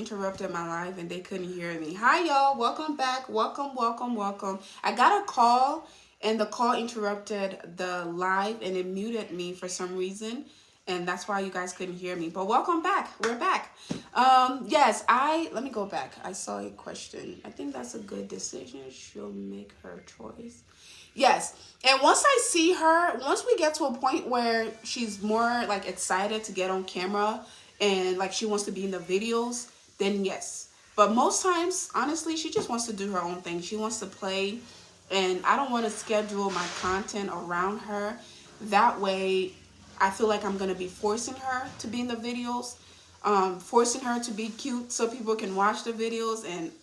interrupted my live and they couldn't hear me. Hi, y'all. Welcome back. Welcome, welcome, welcome. I got a call and the call interrupted the live and it muted me for some reason. And that's why you guys couldn't hear me. But welcome back. We're back. Yes, let me go back. I saw a question. I think that's a good decision. She'll make her choice. Yes. And once we get to a point where she's more like excited to get on camera and like she wants to be in the videos, then yes. But most times, honestly, she just wants to do her own thing. She wants to play, and I don't want to schedule my content around her. That way, I feel like I'm going to be forcing her to be in the videos, forcing her to be cute so people can watch the videos, and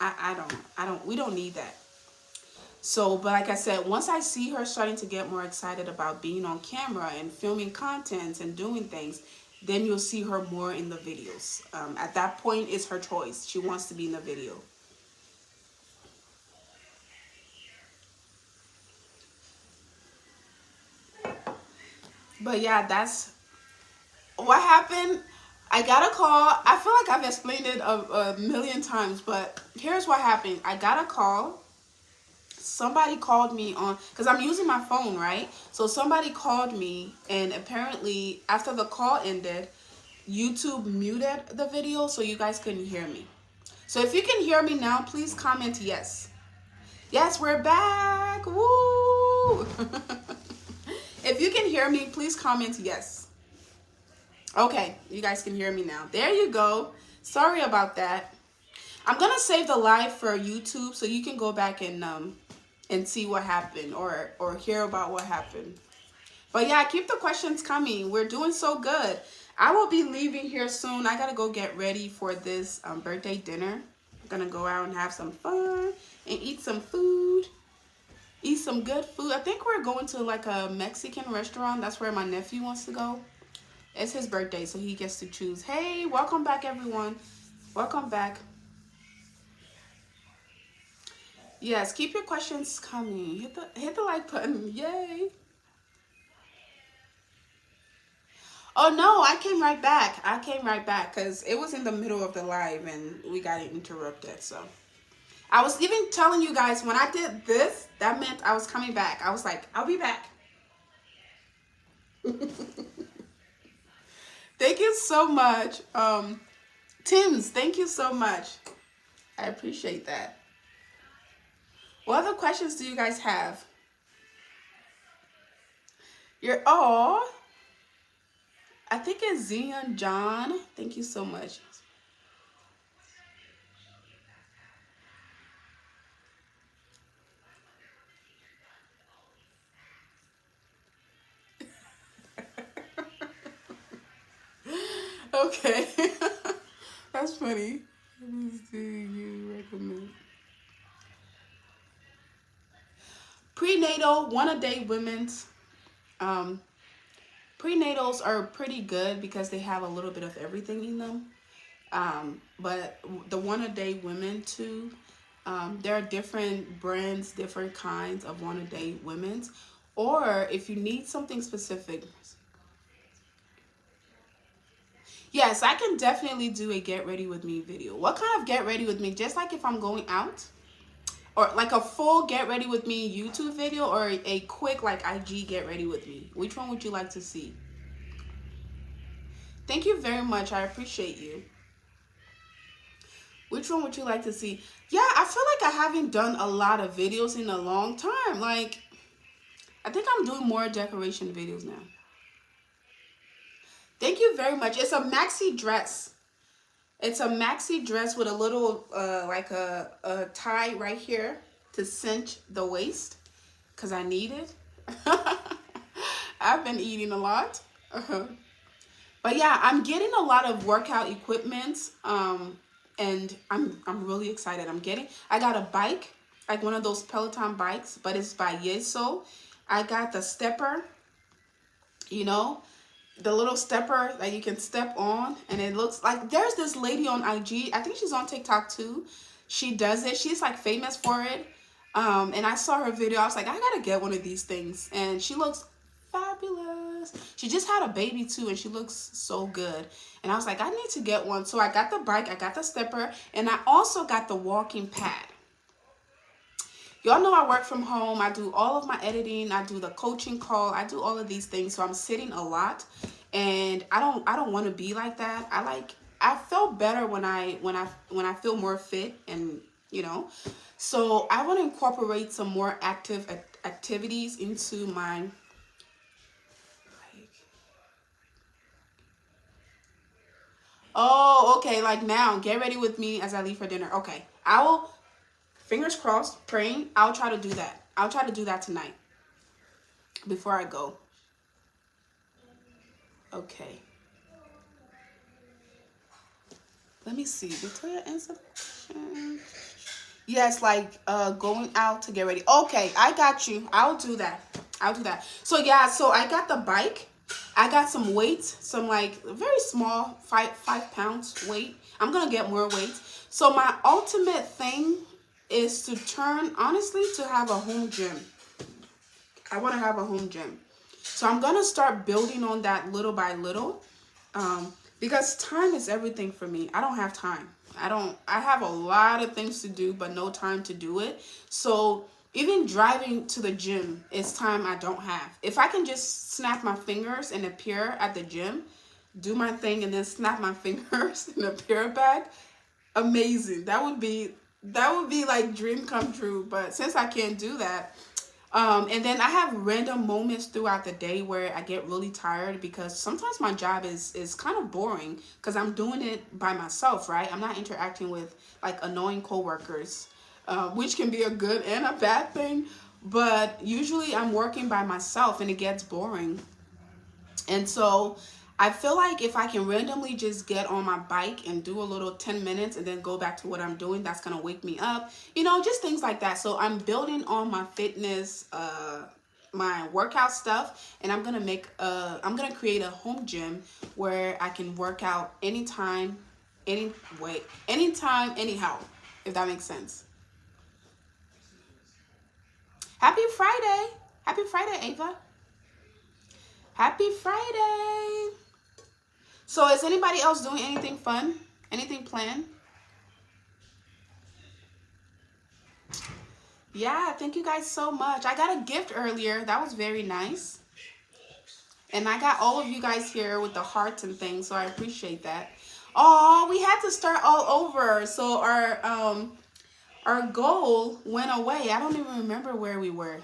we don't need that. So, but like I said, once I see her starting to get more excited about being on camera and filming content and doing things, then you'll see her more in the videos. At that point, it's her choice. She wants to be in the video. But yeah, that's what happened. I got a call. I feel like I've explained it a million times, but here's what happened. I got a call. Somebody called me on, because I'm using my phone, right? So somebody called me, and apparently after the call ended, YouTube muted the video so you guys couldn't hear me. So if you can hear me now, please comment yes. Yes, we're back. Woo! If you can hear me, please comment yes. Okay, you guys can hear me now. There you go. Sorry about that. I'm gonna save the live for YouTube so you can go back and see what happened or hear about what happened. But yeah, keep the questions coming. We're doing so good. I will be leaving here soon. I gotta go get ready for this birthday dinner. I'm gonna go out and have some fun and eat some food. Eat some good food. I think we're going to like a Mexican restaurant. That's where my nephew wants to go. It's his birthday, so he gets to choose. Hey, welcome back, everyone. Welcome back. Yes, keep your questions coming. Hit the like button. Yay. Oh no, I came right back. I came right back because it was in the middle of the live and we got interrupted. So I was even telling you guys when I did this, that meant I was coming back. I was like, I'll be back. Thank you so much. Tim's, thank you so much. I appreciate that. What other questions do you guys have? I think it's Zion John. Thank you so much. Okay. That's funny. What do you recommend? Prenatal, one-a-day women's. Prenatals are pretty good because they have a little bit of everything in them. But the one-a-day women too, there are different brands, different kinds of one-a-day women's. Or if you need something specific, yes, I can definitely do a get ready with me video. What kind of get ready with me? Just like if I'm going out? Or like a full get ready with me YouTube video, or a quick like IG get ready with me? Which one would you like to see? Thank you very much. I appreciate you. Which one would you like to see? Yeah, I feel like I haven't done a lot of videos in a long time. Like, I think I'm doing more decoration videos now. Thank you very much. It's a maxi dress. It's a maxi dress with a little, like a tie right here to cinch the waist because I need it. I've been eating a lot. But yeah, I'm getting a lot of workout equipment, and I'm really excited. I got a bike, like one of those Peloton bikes, but it's by Yeso. I got the stepper, you know, the little stepper that you can step on, and it looks like there's this lady on IG. I think she's on TikTok too. She does it. She's like famous for it. And I saw her video. I was like, I gotta get one of these things, and she looks fabulous. gorgeous. She just had a baby too, and she looks so good. And I was like, I need to get one. So I got the bike, I got the stepper, and I also got the walking pad. Y'all know I work from home. I do all of my editing. I do the coaching call. I do all of these things. So I'm sitting a lot, and I don't want to be like that. I feel better when I feel more fit, and you know. So I want to incorporate some more active activities into my, oh, okay, like now, get ready with me as I leave for dinner. Okay. I will, fingers crossed, praying. I'll try to do that. I'll try to do that tonight before I go. Okay. Let me see. Victoria answered the question. Yes, like going out to get ready. Okay, I got you. I'll do that. I'll do that. So yeah, so I got the bike. I got some weights, some like very small, 5 pounds weight. I'm gonna get more weight. So my ultimate thing is to turn, honestly, to have a home gym. I want to have a home gym. So I'm gonna start building on that little by little. Because time is everything for me. I don't have time. I have a lot of things to do, but no time to do it. So even driving to the gym is time I don't have. If I can just snap my fingers and appear at the gym, do my thing, and then snap my fingers and appear back, amazing. That would be like dream come true. But since I can't do that, and then I have random moments throughout the day where I get really tired because sometimes my job is kind of boring because I'm doing it by myself, right? I'm not interacting with like annoying coworkers, which can be a good and a bad thing. But usually I'm working by myself and it gets boring. And so I feel like if I can randomly just get on my bike and do a little 10 minutes and then go back to what I'm doing, that's going to wake me up. You know, just things like that. So I'm building on my fitness, my workout stuff, and I'm going to create a home gym where I can work out anytime, anytime, anyhow, if that makes sense. Happy Friday. Happy Friday, Ava. Happy Friday. So is anybody else doing anything fun? Anything planned? Yeah, thank you guys so much. I got a gift earlier. That was very nice. And I got all of you guys here with the hearts and things, so I appreciate that. Oh, we had to start all over. So our goal went away. I don't even remember where we were.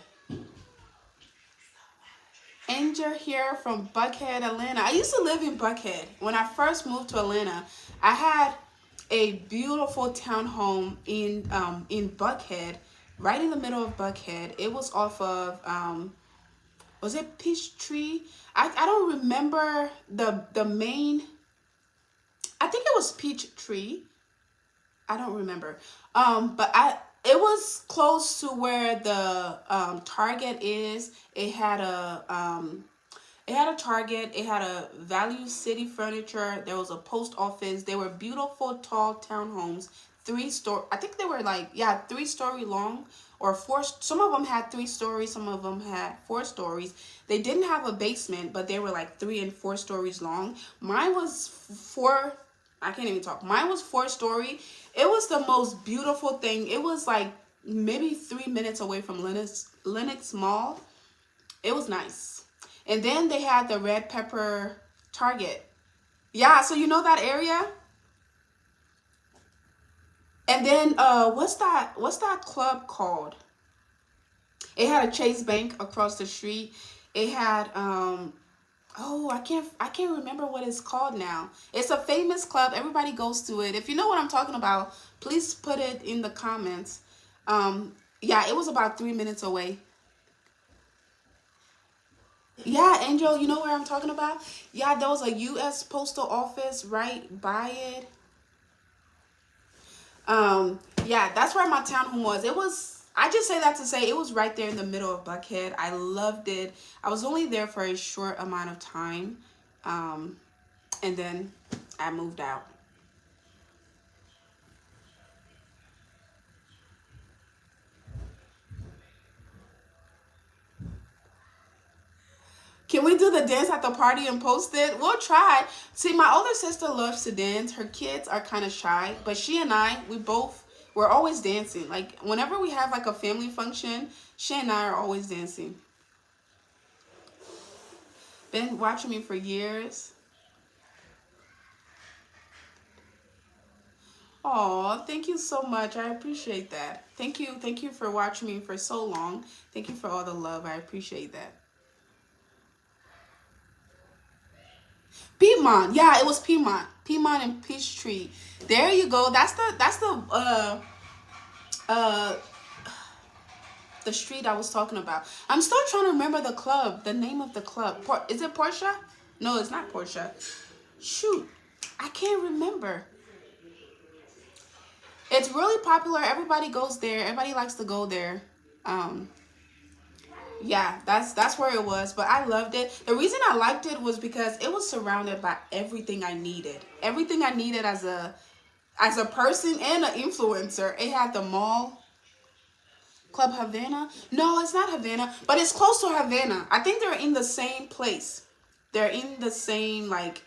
Angel here from Buckhead, Atlanta. I used to live in Buckhead. When I first moved to Atlanta, I had a beautiful townhome in Buckhead, right in the middle of Buckhead. It was off of was it Peachtree? I don't remember the main. I think it was Peachtree. I don't remember. But it was close to where the Target is. It had a Target. It had a Value City Furniture. There was a post office. They were beautiful, tall townhomes. 3-story. I think they were like, yeah, 3-story long or 4. Some of them had 3 stories. Some of them had 4 stories. They didn't have a basement, but they were like 3 and 4 stories long. Mine was 4. I can't even talk. Mine was 4-story. It was the most beautiful thing. It was like maybe 3 minutes away from Lenox Mall. It was nice. And then they had the Red Pepper Target. Yeah, so you know that area? And then what's that club called? It had a Chase Bank across the street. It had oh, I can't remember what it's called now. It's a famous club. Everybody goes to it. If you know what I'm talking about, please put it in the comments. Yeah, it was about 3 minutes away. Yeah, Angel, you know where I'm talking about? Yeah, there was a U.S. Postal Office right by it. Yeah, that's where my townhome was. It was, I just say that to say it was right there in the middle of Buckhead. I loved it. I was only there for a short amount of time. And then I moved out. Can we do the dance at the party and post it? We'll try. See, my older sister loves to dance. Her kids are kind of shy, but she and I, we're always dancing. Like whenever we have like a family function, she and I are always dancing. Been watching me for years. Oh, thank you so much. I appreciate that. Thank you. Thank you for watching me for so long. Thank you for all the love. I appreciate that. Piedmont. Yeah, it was Piedmont. Piedmont and Peachtree. There you go. Uh the street I was talking about. I'm still trying to remember the club, the name of the club. Is it Portia? No, it's not Portia. Shoot. I can't remember. It's really popular. Everybody goes there. Everybody likes to go there. Yeah, that's where it was. But I loved it. The reason I liked it was because it was surrounded by everything I needed. Everything I needed as a person and an influencer. It had the mall. Club Havana? No, it's not Havana, but it's close to Havana. I think they're in the same place. They're in the same, like,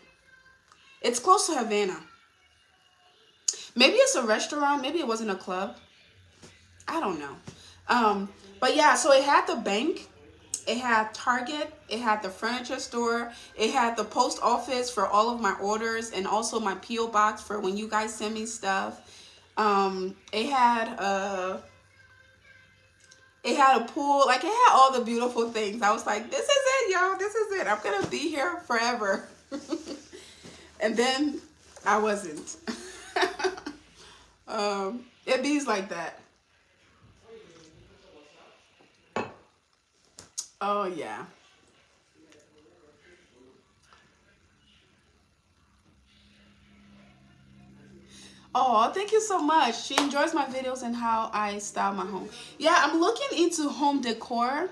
it's close to Havana. Maybe it's a restaurant. Maybe it wasn't a club. I don't know. But yeah, so it had the bank. It had Target. It had the furniture store. It had the post office for all of my orders and also my P.O. box for when you guys send me stuff. It had a pool. Like, it had all the beautiful things. I was like, this is it, yo. This is it. I'm going to be here forever. And then I wasn't. It bees like that. Oh, yeah. Oh, thank you so much. She enjoys my videos and how I style my home. Yeah, I'm looking into home decor.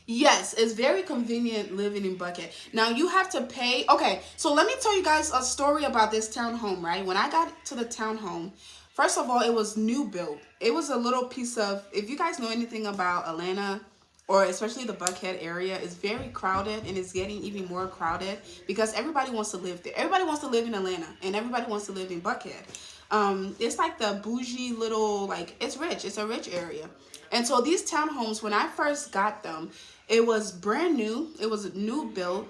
Yes, it's very convenient living in Buckhead. Now you have to pay. Okay, so let me tell you guys a story about this townhome, right? When I got to the townhome, first of all, it was new built. It was a little piece of, if you guys know anything about Atlanta, or especially the Buckhead area, it's very crowded and it's getting even more crowded because everybody wants to live there. Everybody wants to live in Atlanta and everybody wants to live in Buckhead. It's like the bougie little, like, it's rich. It's a rich area. And so these townhomes, when I first got them, it was brand new. It was new built.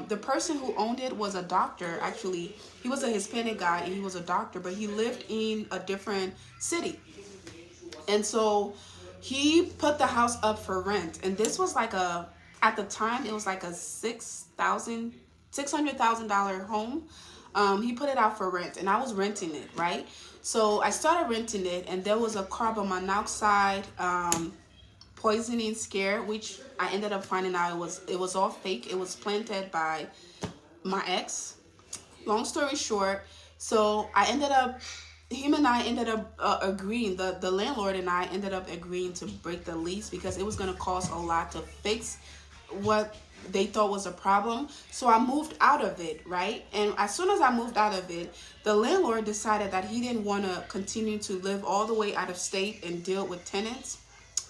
The person who owned it was a doctor. Actually, he was a Hispanic guy and he was a doctor, but he lived in a different city. And so he put the house up for rent. And this was like at the time, it was like a $600,000 home. He put it out for rent and I was renting it, right? So I started renting it and there was a carbon monoxide poisoning scare, which I ended up finding out it was all fake. It was planted by my ex. Long story short, so him and I ended up agreeing, the landlord and I ended up agreeing to break the lease because it was going to cost a lot to fix what they thought was a problem. So I moved out of it, right? And as soon as I moved out of it, the landlord decided that he didn't want to continue to live all the way out of state and deal with tenants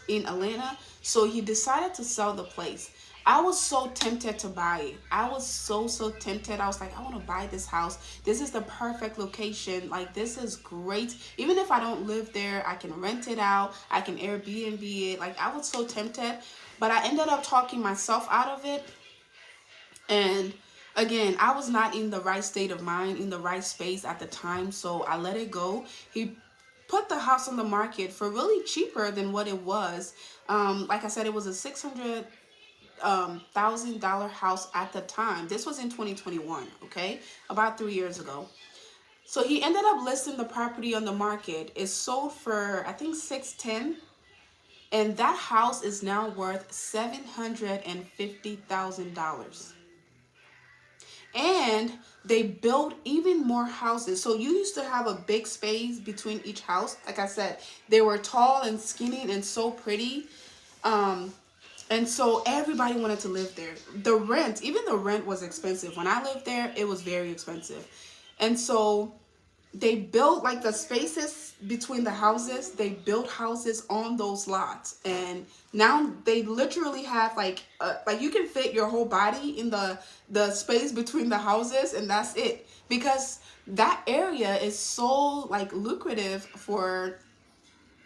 in Atlanta. So he decided to sell the place. I was so tempted to buy it. I was so tempted. I was like, I want to buy this house. This is the perfect location. Like, this is great. Even if I don't live there, I can rent it out. I can Airbnb it. Like, I was so tempted. But I ended up talking myself out of it. And again, I was not in the right state of mind, in the right space at the time. So I let it go. He put the house on the market for really cheaper than what it was. Like I said, it was a $600,000 house at the time. This was in 2021, okay, about 3 years ago. So he ended up listing the property on the market. It sold for, I think, $610,000, and that house is now worth $750,000. And they built even more houses. So you used to have a big space between each house. Like I said, they were tall and skinny and so pretty. And so everybody wanted to live there. Even the rent was expensive. When I lived there, it was very expensive. And so they built like the spaces between the houses. They built houses on those lots, and now they literally have like you can fit your whole body in the space between the houses, and that's it, because that area is so like lucrative for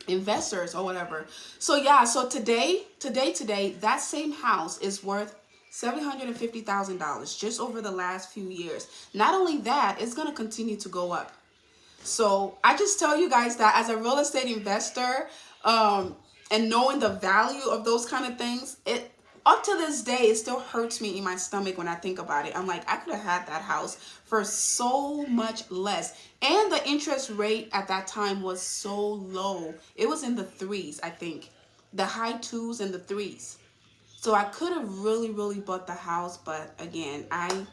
investors or whatever. So yeah, so today, that same house is worth $750,000 just over the last few years. Not only that, it's gonna continue to go up. So I just tell you guys that as a real estate investor, and knowing the value of those kind of things, it up to this day it still hurts me in my stomach when I think about it. I'm like, I could have had that house for so much less, and the interest rate at that time was so low. It was in the threes, I think, the high twos and the threes. So I could have really bought the house, but again, I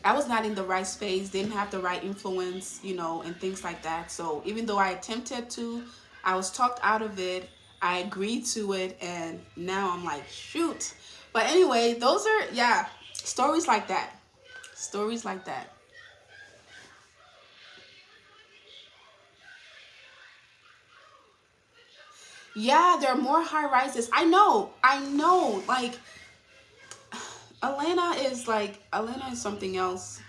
was not in the right space, didn't have the right influence, and things like that. So even though I attempted to, I was talked out of it. I agreed to it, and now I'm like, shoot. But anyway, those are, yeah, stories like that. Stories like that. Yeah, there are more high rises. I know. Like, Atlanta is something else,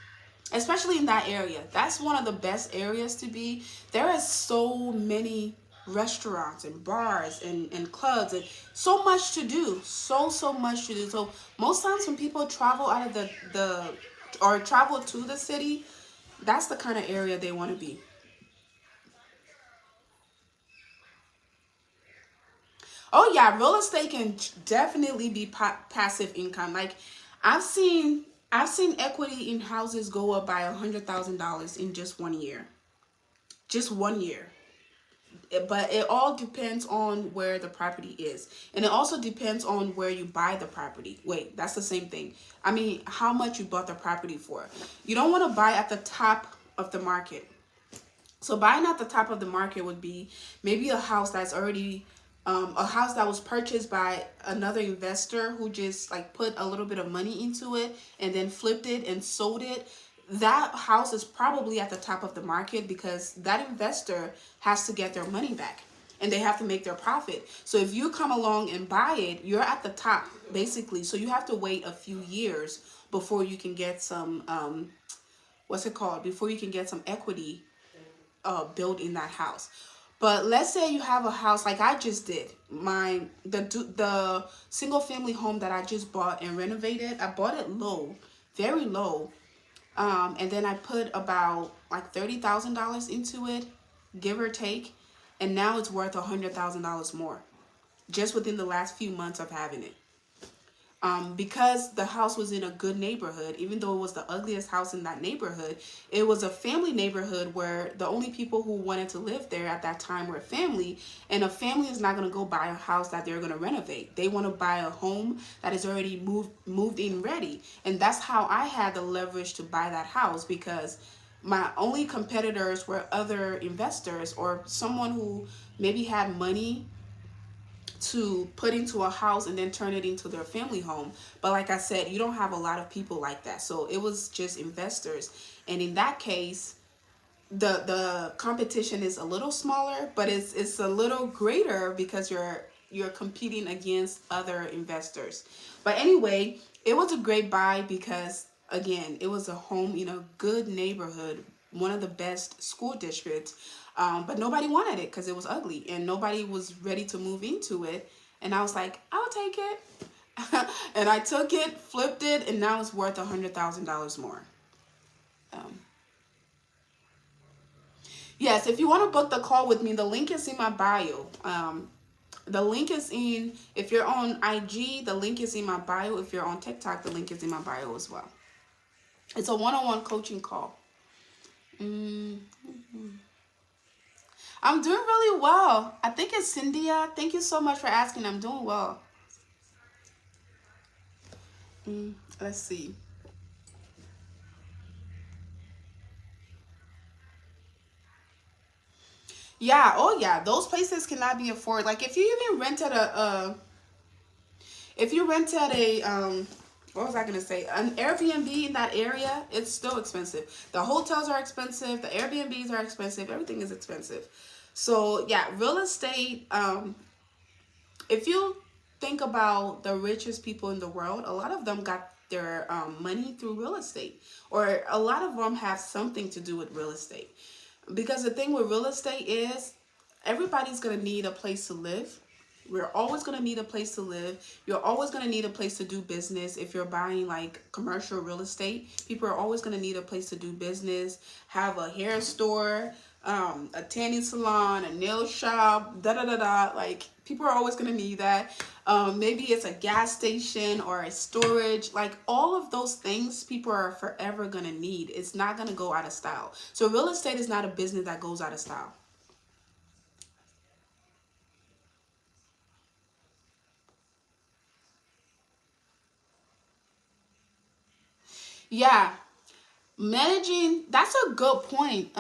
especially in that area. That's one of the best areas to be. There are so many restaurants and bars and clubs and so much to do. So much to do. So most times when people travel out of the or travel to the city, that's the kind of area they want to be. Oh yeah, real estate can definitely be passive income. Like I've seen I've seen equity in houses go up by $100,000 in just 1 year. Just 1 year. But it all depends on where the property is, and it also depends on where you buy the property. Wait, that's the same thing. I mean, how much you bought the property for. You don't want to buy at the top of the market. So buying at the top of the market would be maybe a house that's already a house that was purchased by another investor who just like put a little bit of money into it and then flipped it and sold it. That house is probably at the top of the market because that investor has to get their money back and they have to make their profit. So if you come along and buy it, you're at the top basically. So you have to wait a few years before you can get some what's it called? Before you can get some equity built in that house. But let's say you have a house like I just did. The single family home that I just bought and renovated. I bought it low, very low, and then I put about like $30,000 into it, give or take, and now it's worth $100,000 more, just within the last few months of having it. Because the house was in a good neighborhood, even though it was the ugliest house in that neighborhood, it was a family neighborhood where the only people who wanted to live there at that time were family. And a family is not going to go buy a house that they're going to renovate. They want to buy a home that is already moved in ready. And that's how I had the leverage to buy that house, because my only competitors were other investors or someone who maybe had money to put into a house and then turn it into their family home. But like I said, you don't have a lot of people like that. So it was just investors. And in that case, the competition is a little smaller, but it's a little greater because you're competing against other investors. But anyway, it was a great buy because again, it was a home in a good neighborhood, one of the best school districts. But nobody wanted it because it was ugly and nobody was ready to move into it. And I was like, I'll take it. And I took it, flipped it, and now it's worth $100,000 more. Um, yes, if you want to book the call with me, the link is in my bio. The link is in, if you're on IG, the link is in my bio. If you're on TikTok, the link is in my bio as well. It's a one-on-one coaching call. Mm-hmm. I'm doing really well. I think it's Cynthia. Thank you so much for asking. I'm doing well. Let's see. Yeah, oh yeah, those places cannot be afforded. Like if you even rented if you rented a what was I gonna say? An Airbnb in that area, it's still expensive. The hotels are expensive. The Airbnbs are expensive. Everything is expensive. So yeah, real estate. If you think about the richest people in the world, a lot of them got their money through real estate, or a lot of them have something to do with real estate. Because the thing with real estate is everybody's going to need a place to live. We're always going to need a place to live. You're always going to need a place to do business. If you're buying like commercial real estate, people are always going to need a place to do business, have a hair store, a tanning salon, a nail shop, da da da da. Like people are always going to need that. Maybe it's a gas station or a storage. Like all of those things people are forever going to need. It's not going to go out of style. So real estate is not a business that goes out of style. Yeah, managing, that's a good point.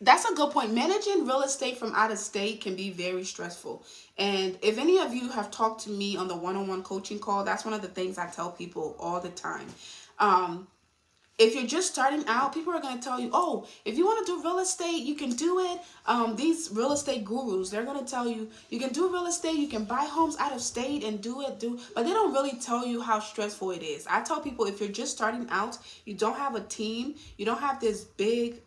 That's a good point. Managing real estate from out of state can be very stressful. And if any of you have talked to me on the one-on-one coaching call, that's one of the things I tell people all the time. Um, if you're just starting out, people are going to tell you, oh, if you want to do real estate, you can do it. These real estate gurus, they're going to tell you, you can do real estate, you can buy homes out of state and but they don't really tell you how stressful it is. I tell people, if you're just starting out, you don't have a team, you don't have this big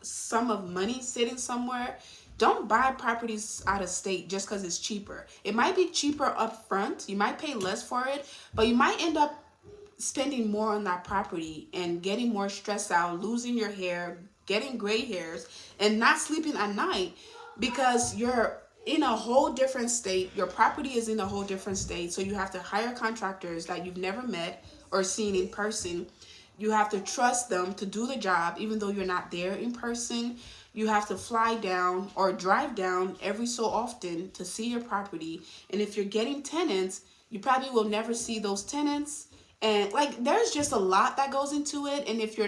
sum of money sitting somewhere, don't buy properties out of state just because it's cheaper. It might be cheaper up front, you might pay less for it, but you might end up spending more on that property and getting more stressed out, losing your hair, getting gray hairs, and not sleeping at night because you're in a whole different state. Your property is in a whole different state. So you have to hire contractors that you've never met or seen in person. You have to trust them to do the job, even though you're not there in person. You have to fly down or drive down every so often to see your property. And if you're getting tenants, you probably will never see those tenants. And like there's just a lot that goes into it. And if you're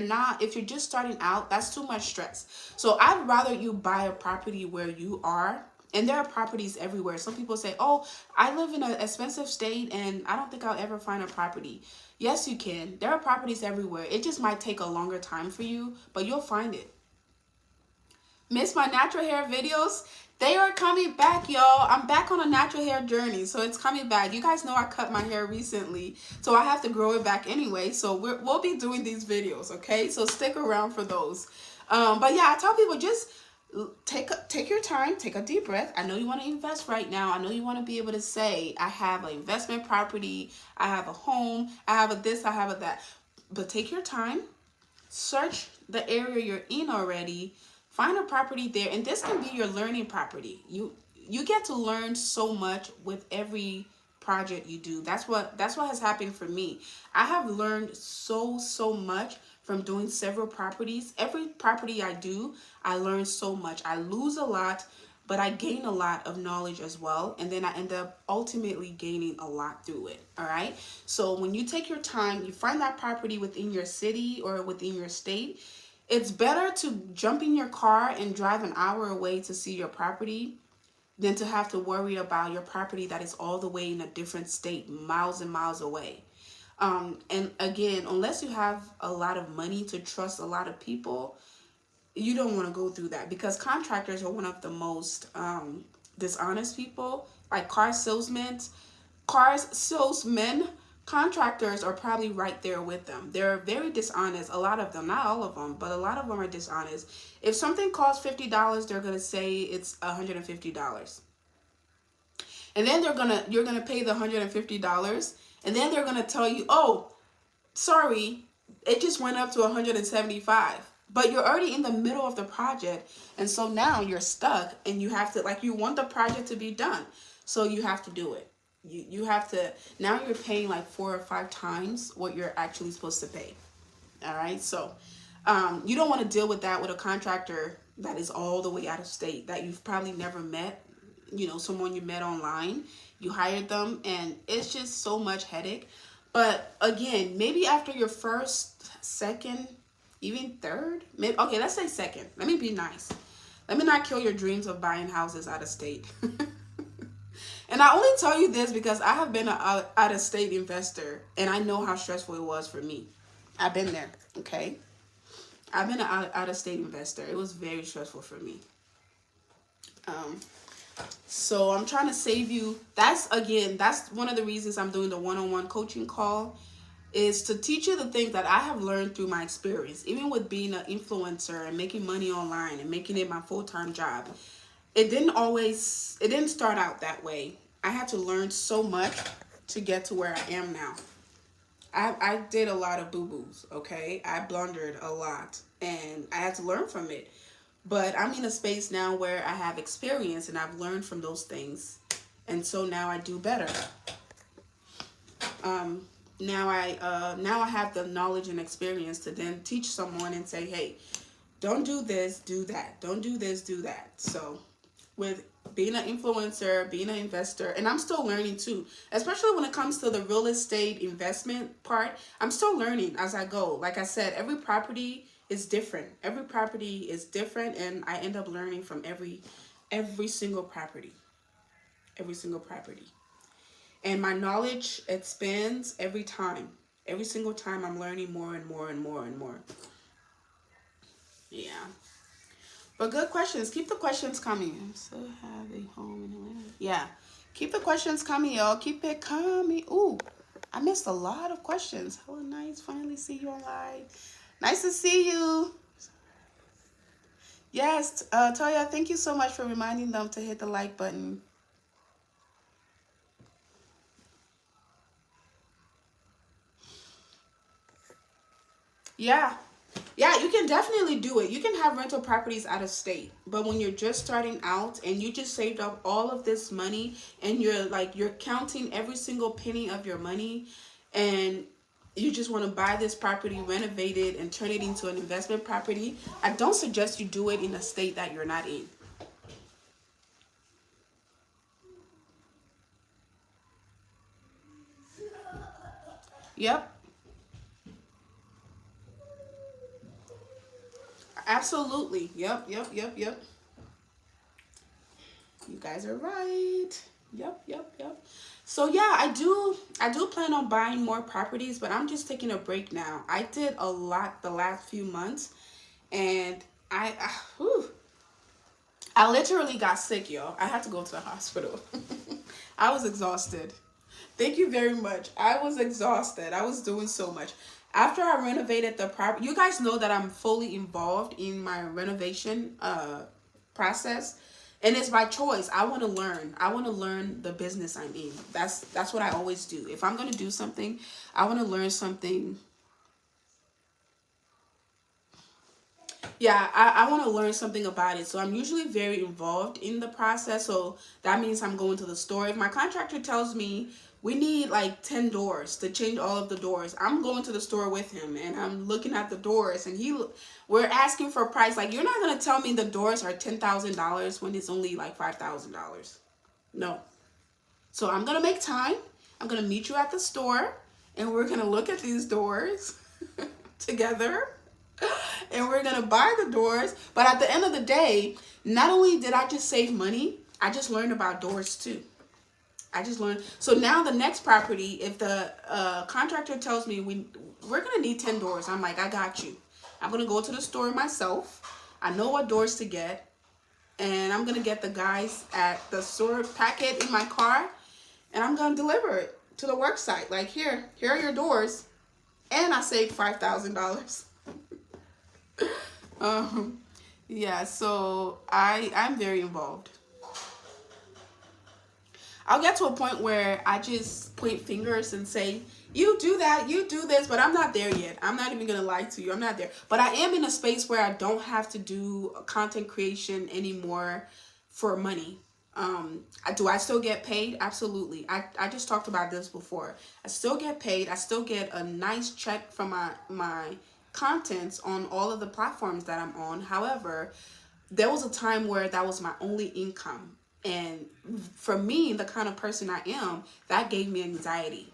just starting out, that's too much stress. So I'd rather you buy a property where you are. And there are properties everywhere. Some people say, oh, I live in an expensive state and I don't think I'll ever find a property. Yes, you can. There are properties everywhere. It just might take a longer time for you, but you'll find it. Miss my natural hair videos? They are coming back, y'all. I'm back on a natural hair journey, so it's coming back. You guys know I cut my hair recently, so I have to grow it back anyway. So we'll be doing these videos, okay? So stick around for those. But yeah, I tell people just take your time, take a deep breath. I know you want to invest right now. I know you want to be able to say, I have an investment property, I have a home, I have a this, I have a that. But take your time, search the area you're in already, find a property there, and this can be your learning property. You get to learn so much with every project you do. That's what has happened for me. I have learned so much from doing several properties. Every property I do, I learn so much. I lose a lot, but I gain a lot of knowledge as well, and then I end up ultimately gaining a lot through it. All right, so when you take your time, you find that property within your city or within your state. It's better to jump in your car and drive an hour away to see your property than to have to worry about your property that is all the way in a different state, miles and miles away. And again, unless you have a lot of money to trust a lot of people, you don't want to go through that, because contractors are one of the most dishonest people. Like salesmen, contractors are probably right there with them. They're very dishonest. A lot of them, not all of them, but a lot of them are dishonest. If something costs $50, they're gonna say it's $150, and then you're gonna pay the $150, and then they're gonna tell you, oh, sorry, it just went up to 175. But you're already in the middle of the project, and so now you're stuck, and you have to, like, you want the project to be done, so you have to do it. You have to, now you're paying like 4 or 5 times what you're actually supposed to pay. All right, so you don't want to deal with that with a contractor that is all the way out of state, that you've probably never met, someone you met online, you hired them, and it's just so much headache. But again, maybe after your first, second, even third, maybe, okay, let's say second. Let me be nice. Let me not kill your dreams of buying houses out of state. And I only tell you this because I have been an out of state investor, and I know how stressful it was for me. I've been there, okay? I've been an out of state investor. It was very stressful for me. Um, so I'm trying to save you. That's one of the reasons I'm doing the one-on-one coaching call, is to teach you the things that I have learned through my experience, even with being an influencer and making money online and making it my full-time job. It didn't start out that way. I had to learn so much to get to where I am now. I did a lot of boo-boos, okay? I blundered a lot and I had to learn from it. But I'm in a space now where I have experience and I've learned from those things. And so now I do better. Now I have the knowledge and experience to then teach someone and say, hey, don't do this, do that. Don't do this, do that. So with being an influencer, being an investor, and I'm still learning too, especially when it comes to the real estate investment part. I'm still learning as I go. Like I said, every property is different. Every property is different, and I end up learning from every single property. Every single property. And my knowledge expands every time. Every single time I'm learning more and more and more and more. Yeah. But good questions. Keep the questions coming. I still have a home in Atlanta. Yeah. Keep the questions coming, y'all. Keep it coming. Ooh, I missed a lot of questions. Hello, nice. Finally see you online. Nice to see you. Yes, Toya, thank you so much for reminding them to hit the like button. Yeah. Yeah, you can definitely do it. You can have rental properties out of state. But when you're just starting out and you just saved up all of this money and you're counting every single penny of your money, and you just want to buy this property, renovate it, and turn it into an investment property, I don't suggest you do it in a state that you're not in. Yep. Absolutely. Yep, yep, yep, yep. You guys are right. Yep, yep, yep. So yeah, I do plan on buying more properties, but I'm just taking a break now. I did a lot the last few months, and whew, I literally got sick, y'all. I had to go to the hospital. I was exhausted. Thank you very much. I was exhausted. I was doing so much. After I renovated the property, you guys know that I'm fully involved in my renovation process. And it's by choice. I want to learn. I want to learn the business I'm in. That's what I always do. If I'm going to do something, I want to learn something. Yeah, I want to learn something about it. So I'm usually very involved in the process. So that means I'm going to the store. If my contractor tells me we need like 10 doors to change all of the doors, I'm going to the store with him and I'm looking at the doors, and we're asking for a price. Like, you're not going to tell me the doors are $10,000 when it's only like $5,000. No. So I'm going to make time. I'm going to meet you at the store and we're going to look at these doors together. And we're gonna buy the doors. But at the end of the day, not only did I just save money, I just learned about doors too. I just learned. So now the next property, if the contractor tells me we're gonna need 10 doors, I'm like, I got you. I'm gonna go to the store myself. I know what doors to get, and I'm gonna get the guys at the store, pack it in my car, and I'm gonna deliver it to the work site. Like, here are your doors, and I saved $5,000. Yeah, so I'm very involved. I'll get to a point where I just point fingers and say, you do that, you do this, but I'm not there yet. I'm not even gonna lie to you. I'm not there. But I am in a space where I don't have to do content creation anymore for money. Do I still get paid? Absolutely. I just talked about this before. I still get paid. I still get a nice check from my contents on all of the platforms that I'm on. However, there was a time where that was my only income. And for me, the kind of person I am, that gave me anxiety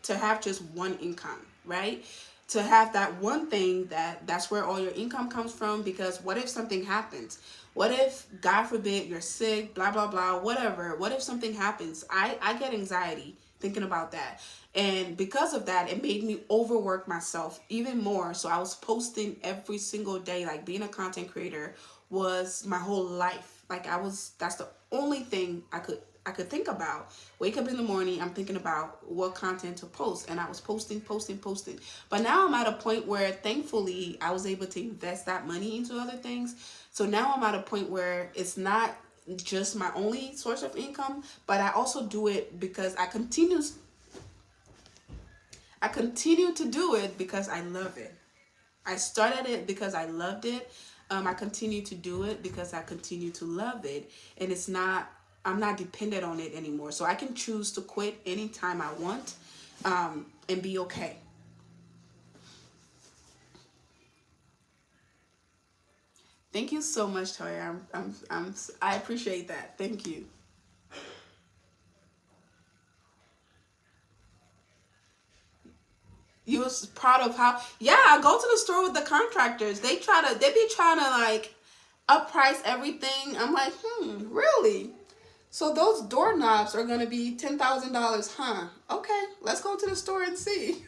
to have just one income, right? to have that one thing that's where all your income comes from. Because what if something happens? What if, God forbid, you're sick, blah blah blah, whatever? What if something happens? I get anxiety thinking about that. And because of that, it made me overwork myself even more. So I was posting every single day. Like, being a content creator was my whole life. Like, that's the only thing I could think about. Wake up in the morning, I'm thinking about what content to post, and I was posting, posting, posting. But now I'm at a point where, thankfully, I was able to invest that money into other things. So now I'm at a point where it's not just my only source of income, but I also do it because I continue to do it because I love it. I started it because I loved it. I continue to do it because I continue to love it. And I'm not dependent on it anymore. So I can choose to quit anytime I want, and be okay. Thank you so much, Toya. I appreciate that. Thank you. You was proud of how, yeah, I go to the store with the contractors. They be trying to like up price everything. I'm like, really? So those doorknobs are gonna be $10,000, huh? Okay, let's go to the store and see.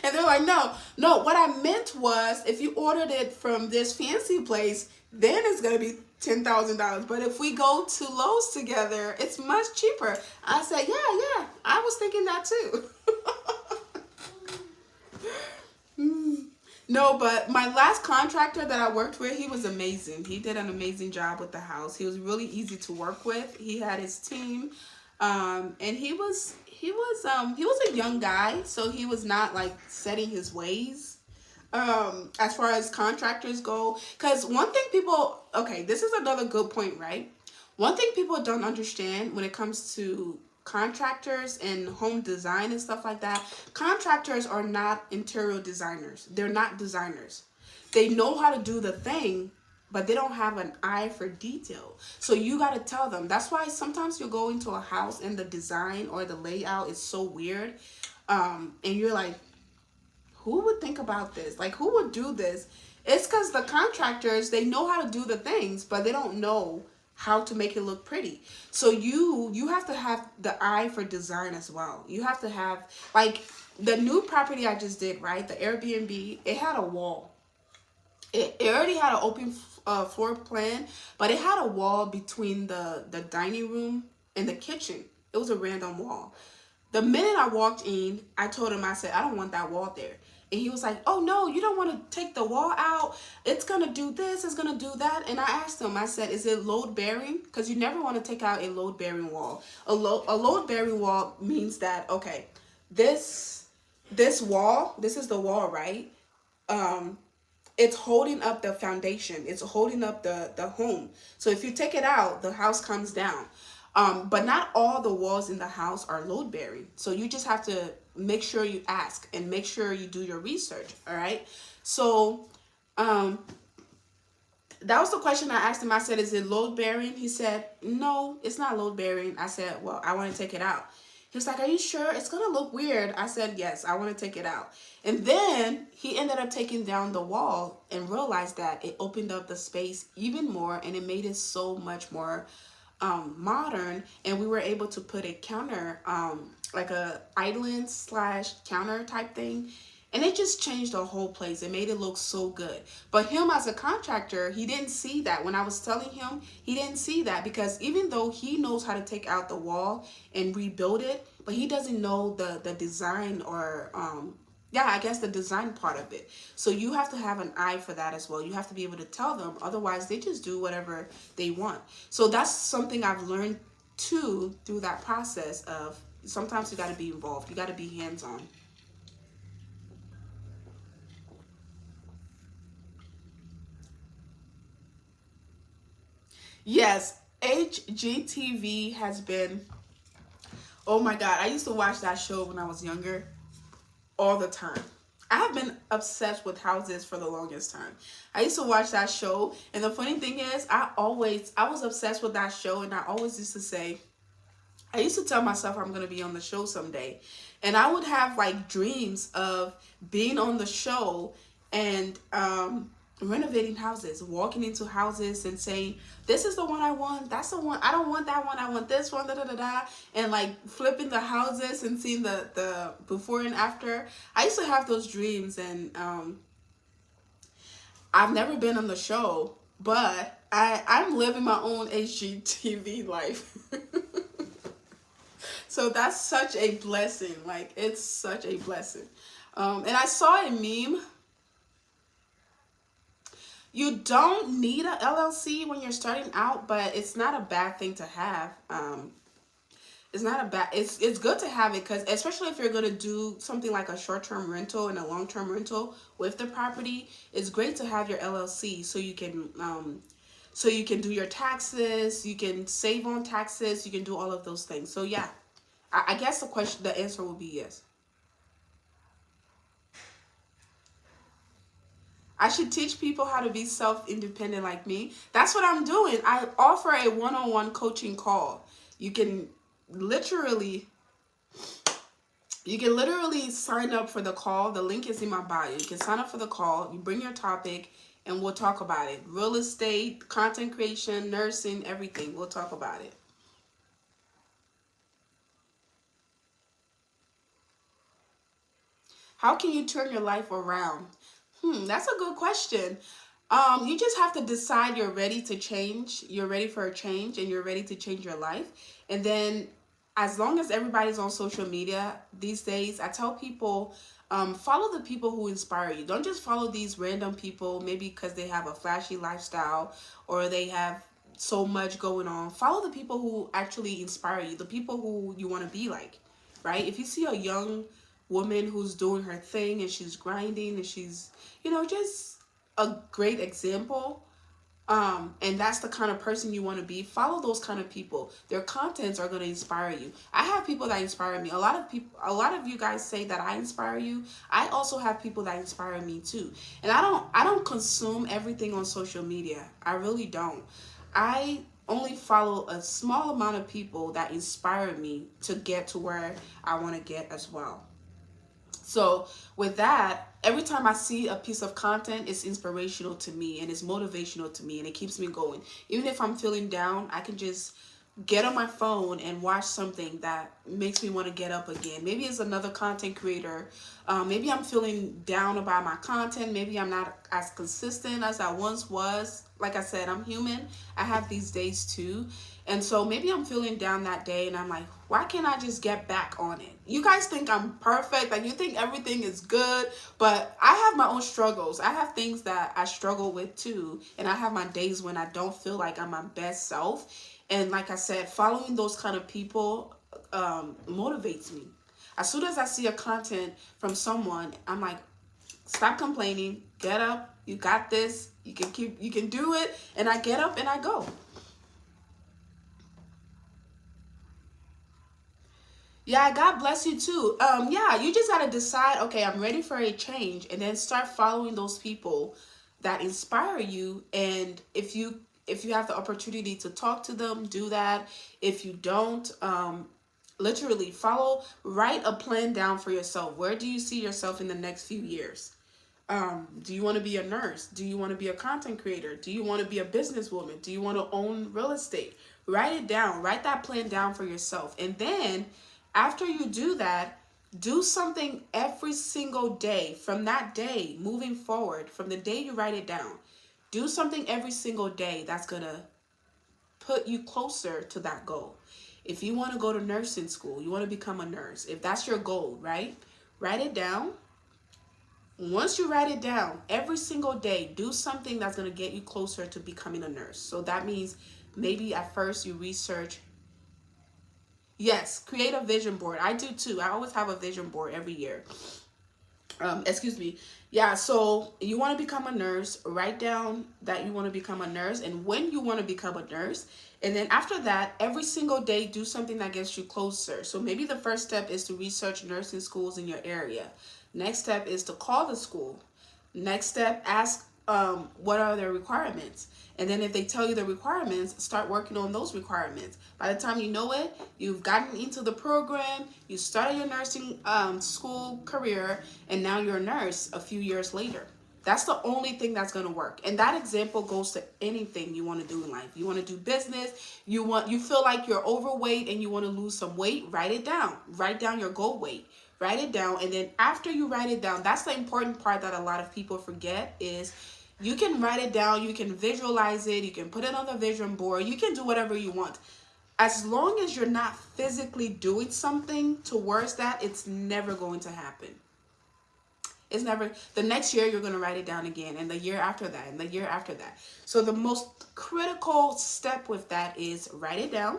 And they're like, no, no. What I meant was, if you ordered it from this fancy place, then it's gonna be $10,000. But if we go to Lowe's together, it's much cheaper. I said, yeah, yeah. I was thinking that too. No, but my last contractor that I worked with, he was amazing. He did an amazing job with the house. He was really easy to work with. He had his team, and he was a young guy, so he was not like setting his ways. As far as contractors go, because one thing people, okay, this is another good point, right? One thing people don't understand when it comes to contractors and home design and stuff like that, contractors are not interior designers. They're not designers. They know how to do the thing, but they don't have an eye for detail. So you got to tell them. That's why sometimes you go into a house and the design or the layout is so weird, and you're like, who would think about this? Like, who would do this? It's because the contractors, they know how to do the things, but they don't know how to make it look pretty. So you have to have the eye for design as well. You have to have, like, the new property I just did, right? The Airbnb, it had a wall. It already had an open floor plan, but it had a wall between the dining room and the kitchen. It was a random wall. The minute I walked in, I told him, I said, I don't want that wall there. And he was like, oh no, you don't want to take the wall out. It's going to do this, it's going to do that. And I asked him, I said, is it load bearing? Because you never want to take out a load bearing wall. A load bearing wall means that, okay, this wall, this is the wall, right? It's holding up the foundation. It's holding up the home. So if you take it out, the house comes down. But not all the walls in the house are load bearing. So you just have to make sure you ask and make sure you do your research. All right. So that was the question I asked him. I said, is it load bearing? He said, no, it's not load bearing. I said, well, I want to take it out. He was like, are you sure? It's going to look weird. I said, yes, I want to take it out. And then he ended up taking down the wall and realized that it opened up the space even more, and it made it so much more modern. And we were able to put a counter, like a island slash counter type thing. And it just changed the whole place. It made it look so good. But him as a contractor, he didn't see that. When I was telling him, he didn't see that, because even though he knows how to take out the wall and rebuild it, but he doesn't know the design or, yeah, I guess the design part of it. So you have to have an eye for that as well. You have to be able to tell them. Otherwise, they just do whatever they want. So that's something I've learned too through that process of sometimes you got to be involved. You got to be hands-on. Yes, HGTV has been, oh my God, I used to watch that show when I was younger all the time. I have been obsessed with houses for the longest time. I used to watch that show, and the funny thing is, I was obsessed with that show, and I always used to say, I used to tell myself I'm gonna be on the show someday, and I would have like dreams of being on the show and renovating houses, walking into houses and saying, "This is the one I want. That's the one. I don't want that one. I want this one." Da da da da. And like flipping the houses and seeing the before and after. I used to have those dreams, and I've never been on the show, but I'm living my own HGTV life. So that's such a blessing. Like, it's such a blessing. And I saw a meme. You don't need a LLC when you're starting out, but it's not a bad thing to have. It's not a bad. It's good to have it, because especially if you're gonna do something like a short-term rental and a long-term rental with the property, it's great to have your LLC so you can do your taxes, you can save on taxes, you can do all of those things. So yeah, I guess the answer will be yes. I should teach people how to be self-independent like me. That's what I'm doing. I offer a one-on-one coaching call. You can literally sign up for the call. The link is in my bio. You can sign up for the call. You bring your topic and we'll talk about it. Real estate, content creation, nursing, everything. We'll talk about it. How can you turn your life around? That's a good question. You just have to decide you're ready to change. You're ready for a change, and you're ready to change your life. And then, as long as everybody's on social media these days, I tell people, follow the people who inspire you. Don't just follow these random people, maybe because they have a flashy lifestyle or they have so much going on. Follow the people who actually inspire you, the people who you want to be like, right? If you see a young woman who's doing her thing and she's grinding and she's, just a great example, and that's the kind of person you want to be, follow those kind of people. Their contents are going to inspire you. I have people that inspire me. A lot of you guys say that I inspire you. I also have people that inspire me too. And I don't consume everything on social media. I really don't. I only follow a small amount of people that inspire me to get to where I want to get as well. So with that, every time I see a piece of content, it's inspirational to me and it's motivational to me and it keeps me going. Even if I'm feeling down, I can just get on my phone and watch something that makes me want to get up again. Maybe it's another content creator. Maybe I'm feeling down about my content. Maybe I'm not as consistent as I once was. Like I said, I'm human. I have these days too. And so maybe I'm feeling down that day and I'm like, why can't I just get back on it? You guys think I'm perfect. Like, you think everything is good, but I have my own struggles. I have things that I struggle with too. And I have my days when I don't feel like I'm my best self. And like I said, following those kind of people motivates me. As soon as I see a content from someone, I'm like, stop complaining, get up, you got this, you can do it. And I get up and I go. Yeah, God bless you too. Yeah, you just gotta decide, okay, I'm ready for a change, and then start following those people that inspire you. And if you have the opportunity to talk to them, do that. If you don't, literally write a plan down for yourself. Where do you see yourself in the next few years? Do you want to be a nurse? Do you want to be a content creator? Do you want to be a businesswoman? Do you want to own real estate? Write it down. Write that plan down for yourself. And then after you do that, do something every single day from that day moving forward, from the day you write it down. Do something every single day that's going to put you closer to that goal. If you want to go to nursing school, you want to become a nurse. If that's your goal, right? Write it down. Once you write it down, every single day, do something that's going to get you closer to becoming a nurse. So that means maybe at first you research. Yes, create a vision board. I do too. I always have a vision board every year. Excuse me. Yeah, so you want to become a nurse, write down that you want to become a nurse and when you want to become a nurse. And then after that, every single day, do something that gets you closer. So maybe the first step is to research nursing schools in your area. Next step is to call the school. Next step, ask what are their requirements. And then if they tell you the requirements, start working on those requirements. By the time you know it, you've gotten into the program, you started your nursing school career, and now you're a nurse a few years later. That's the only thing that's going to work. And that example goes to anything you want to do in life. You want to do business, you feel like you're overweight and you want to lose some weight, write it down. Write down your goal weight. Write it down, and then after you write it down, that's the important part that a lot of people forget is you can write it down, you can visualize it, you can put it on the vision board, you can do whatever you want. As long as you're not physically doing something towards that, it's never going to happen. It's never, the next year you're going to write it down again, and the year after that, and the year after that. So the most critical step with that is write it down.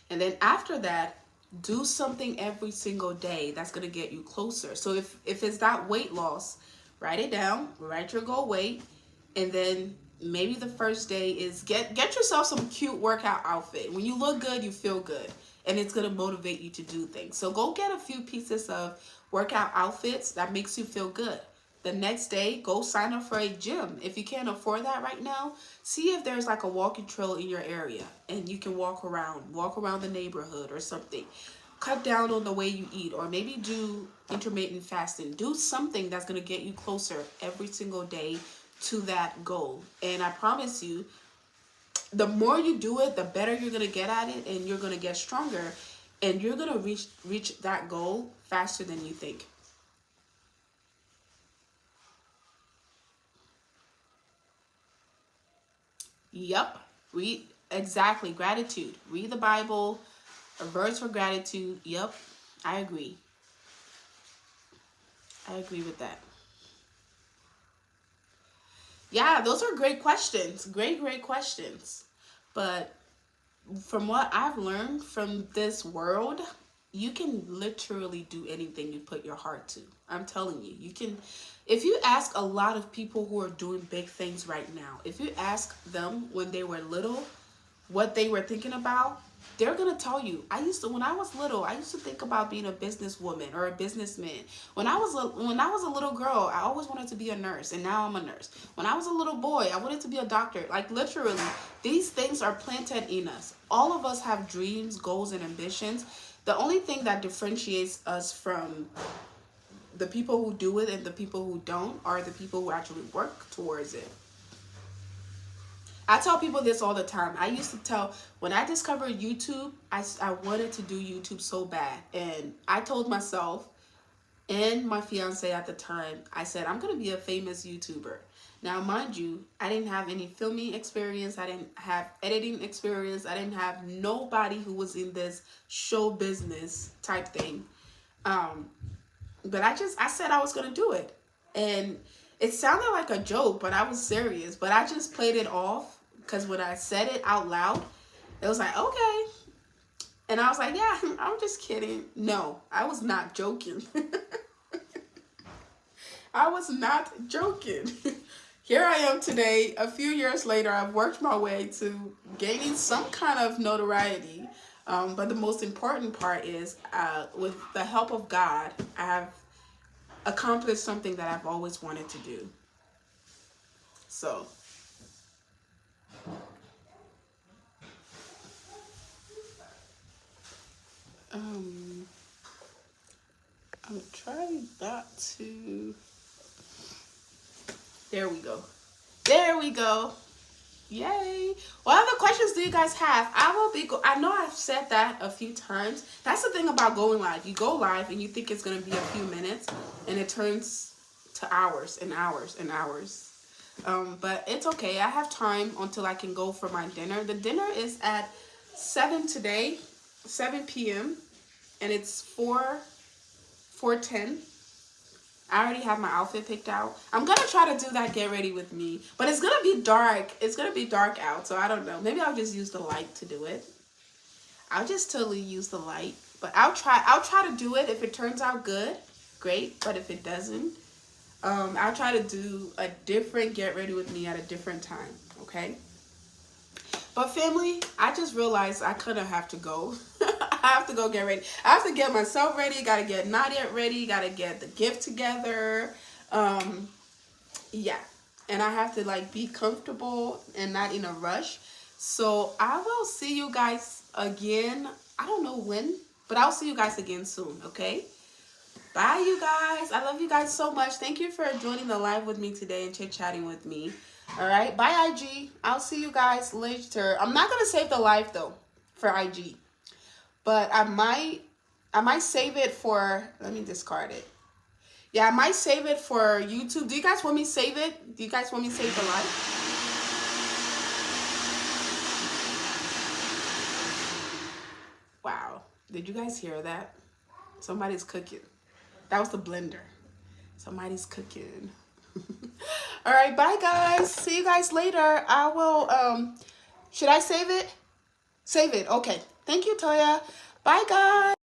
And then after that, do something every single day that's going to get you closer. So if it's that weight loss, write it down, write your goal weight, and then maybe the first day is get yourself some cute workout outfit. When you look good, you feel good, and it's going to motivate you to do things. So go get a few pieces of workout outfits that makes you feel good. The next day, go sign up for a gym. If you can't afford that right now, see if there's like a walking trail in your area and you can walk around the neighborhood or something. Cut down on the way you eat, or maybe do intermittent fasting. Do something that's going to get you closer every single day to that goal. And I promise you, the more you do it, the better you're going to get at it, and you're going to get stronger, and you're going to reach that goal faster than you think. Yep. Exactly. Gratitude. Read the Bible, a verse for gratitude. Yep. I agree. I agree with that. Yeah, those are great questions. Great questions. But from what I've learned from this world, you can literally do anything you put your heart to. I'm telling you, you can. If you ask a lot of people who are doing big things right now, if you ask them when they were little what they were thinking about, they're gonna tell you. When I was little, I used to think about being a businesswoman or a businessman. When I was a little girl, I always wanted to be a nurse, and now I'm a nurse. When I was a little boy, I wanted to be a doctor. Like literally, these things are planted in us. All of us have dreams, goals, and ambitions. The only thing that differentiates us from the people who do it and the people who don't are the people who actually work towards it. I tell people this all the time. I used to tell, when I discovered YouTube, I wanted to do YouTube so bad. And I told myself and my fiance at the time, I said, I'm going to be a famous YouTuber. Now, mind you, I didn't have any filming experience. I didn't have editing experience. I didn't have nobody who was in this show business type thing. But I said I was going to do it. And it sounded like a joke, but I was serious. But I just played it off, because when I said it out loud, it was like, okay. And I was like, yeah, I'm just kidding. No, I was not joking. I was not joking. Here I am today, a few years later. I've worked my way to gaining some kind of notoriety. But the most important part is, with the help of God, I have accomplished something that I've always wanted to do. So, I'm trying not to. There we go. There we go. Yay. What other questions do you guys have? I know I've said that a few times. That's the thing about going live. You go live and you think it's going to be a few minutes, and it turns to hours and hours and hours. But it's okay. I have time until I can go for my dinner. The dinner is at 7 today, 7 p.m. and it's 4:10. I already have my outfit picked out. I'm going to try to do that get ready with me. But it's going to be dark. It's going to be dark out, so I don't know. Maybe I'll just use the light to do it. I'll just totally use the light. But I'll try to do it. If it turns out good, great. But if it doesn't, I'll try to do a different get ready with me at a different time, okay? But family, I just realized I kind of have to go. I have to go get ready. I have to get myself ready. Got to get Nadia ready. Got to get the gift together. Yeah, and I have to like be comfortable and not in a rush. So I will see you guys again. I don't know when, but I'll see you guys again soon. Okay. Bye, you guys. I love you guys so much. Thank you for joining the live with me today and chit chatting with me. All right. Bye, IG. I'll see you guys later. I'm not gonna save the live though for IG, but I might save it for. Let me discard it. Yeah, I might save it for YouTube. Do you guys want me to save it? Do you guys want me to save the live? Wow. Did you guys hear that? Somebody's cooking. That was the blender. Somebody's cooking. All right, bye guys. See you guys later. I will should I save it? Save it. Okay. Thank you, Toya. Bye guys.